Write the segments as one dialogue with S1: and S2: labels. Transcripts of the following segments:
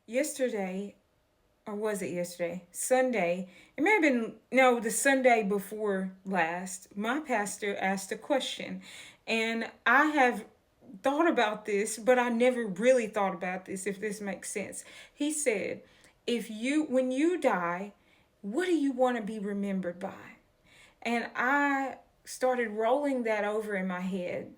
S1: Yesterday, or was it yesterday? Sunday. It may have been, no, the Sunday before last. My pastor asked a question. And I have thought about this, but I never really thought about this, if this makes sense. He said, when you die, what do you want to be remembered by? And I started rolling that over in my head.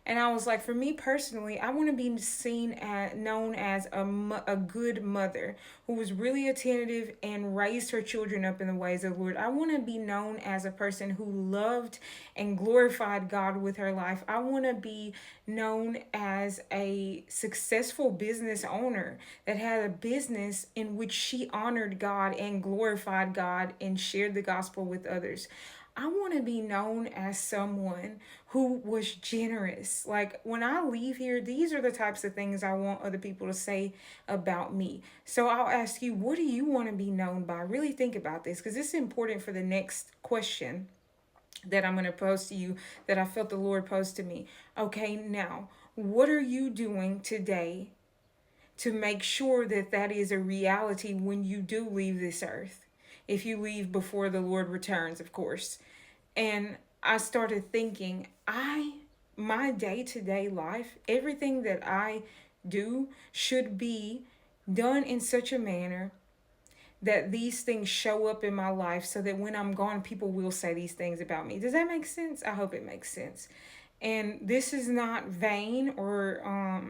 S1: And I was like, for me personally, I want to be seen as, known as a good mother who was really attentive and raised her children up in the ways of the Lord. I want to be known as a person who loved and glorified God with her life. I want to be known as a successful business owner that had a business in which she honored God and glorified God and shared the gospel with others. I want to be known as someone who was generous. Like when I leave here, these are the types of things I want other people to say about me. So I'll ask you, what do you want to be known by? Really think about this because this is important for the next question that I'm going to pose to you that I felt the Lord pose to me. Okay, now, what are you doing today to make sure that that is a reality when you do leave this earth? If you leave before the Lord returns, of course. And I started thinking, my day-to-day life, everything that I do should be done in such a manner that these things show up in my life so that when I'm gone, people will say these things about me. Does that make sense? I hope it makes sense. And this is not vain or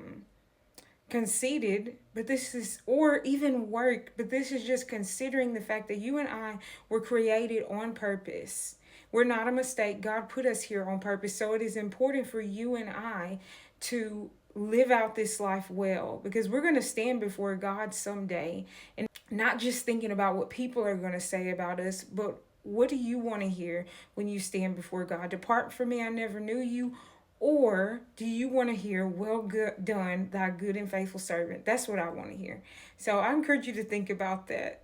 S1: conceited, but this is, or even work, but this is just considering the fact that you and I were created on purpose. We're not a mistake. God put us here on purpose. So it is important for you and I to live out this life well because we're going to stand before God someday and not just thinking about what people are going to say about us, but what do you want to hear when you stand before God? Depart from me, I never knew you. Or do you want to hear, well done, thy good and faithful servant? That's what I want to hear. So I encourage you to think about that.